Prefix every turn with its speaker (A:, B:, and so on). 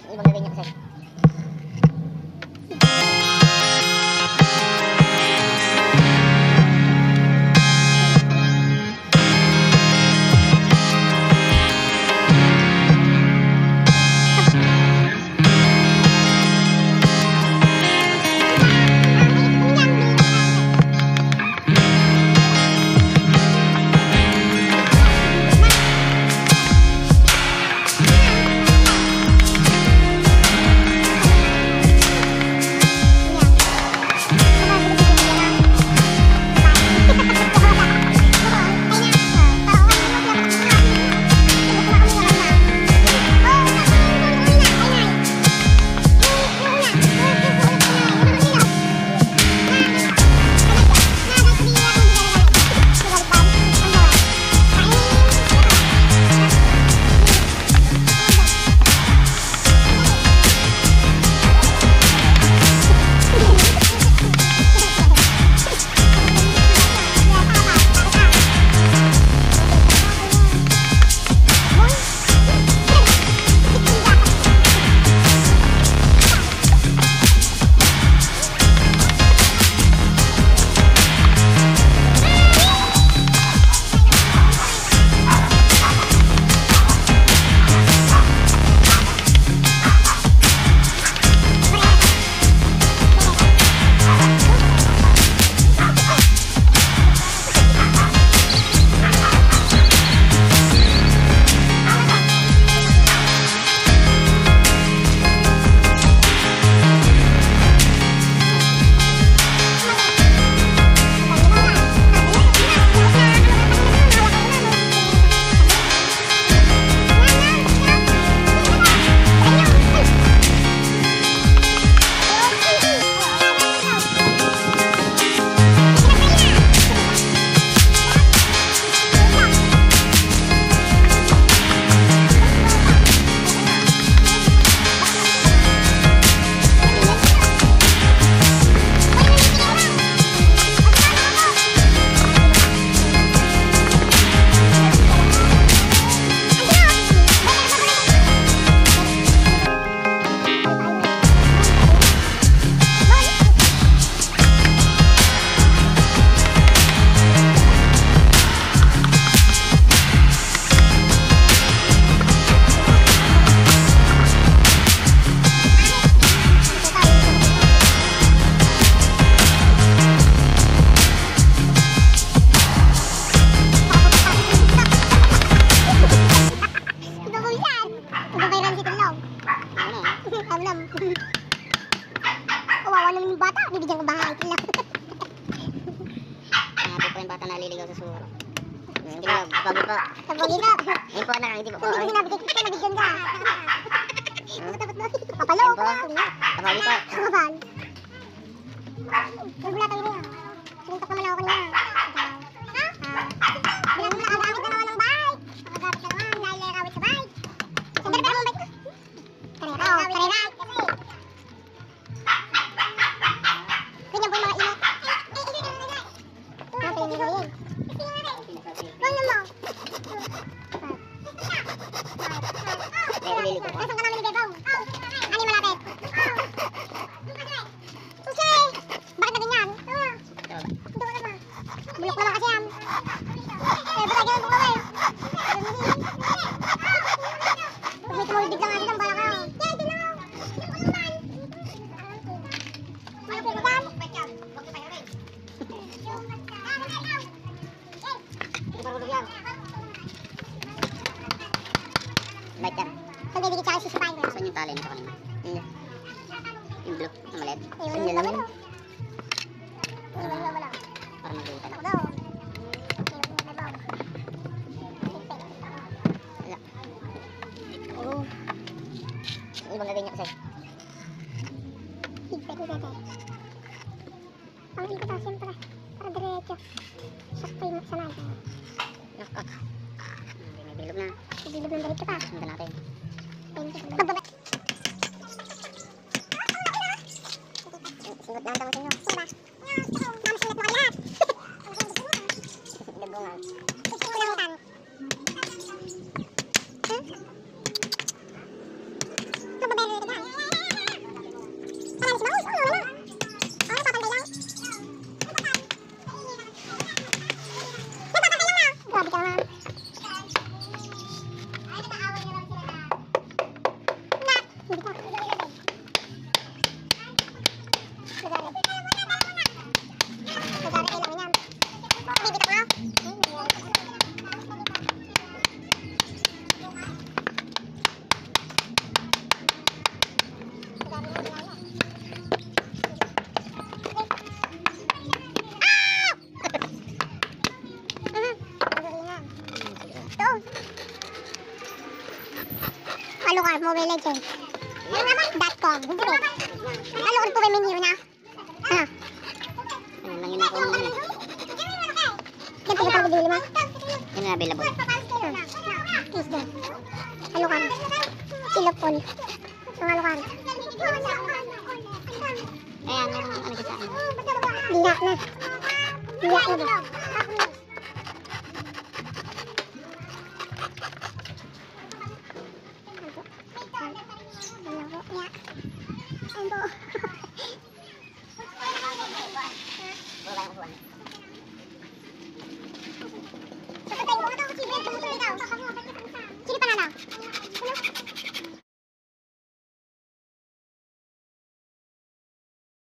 A: Ibang gagawin niya kasi.
B: Kawawa naman yung bata, bibigyan ko bahay ito lang.
A: Hanapin po yung bata na liligaw sa suro. Hindi ba, pagi po.
B: Pagi ka.
A: Ayun po na, hindi po po.
B: Hindi sinabi kay Kito, nabigyan ka. Kapalo ka.
A: Kapali po.
B: Kapal. Nagbula tayo rin. Sinuntok naman ako kanina. Nakagamit na naman ng bike. Nakagamit na naman, dahil nakawit sa bike. Sandali pa naman bike ko. Karera. Ganyan po yung mga init. Ito yung gawin. Ano mo?
A: Lili ko po.
B: Nasaan ka namin ni Bebong? Ano yung malapit? Okay. Bakit na ganyan? Ito ka naman. Bulok naman kasi yan. Ba't ganyan po kami? May tumulibig lang natin ang bala ka. Ito na ako. Malapit mo ba?
A: Light yan.
B: Saan kayo dikit sa akin sisipain ko?
A: Saan yung tali nito kanina? Yung blue, ang maliit.
B: Ayun,
A: Saan yan
B: wala.
A: lang?
B: Wala.
A: Para magkita na.
B: Ako daw.
A: Wala. Oo. Ibang gagawin niya kasi.
B: Higpit mo dito. Ang higpit ako siyempre. Para diretso. Sakto yung sanay.
A: Nakak. May bilog na.
B: Bilog ng diretso pa.
A: Sundan natin.
B: Pagbaba.
A: Singot lang tama sa inyo.
B: Diba? Mamasingat mo ka lahat. Hindi pa. Sagari. Sagari kailangan yan. Bibita ko. Alucard Mobile Legends. .com. Hindi rin. Alucard po may menu na. Ano?
A: Ayun lang yun ako ng ano.
B: Yan po ba bibili mo?
A: Yun na available.
B: Please din. Alucard. Silopon. Ang Alucard.
A: Ayan, meron ano ka sa akin.
B: Liyak na. Liyak na ba? Sino pa na daw?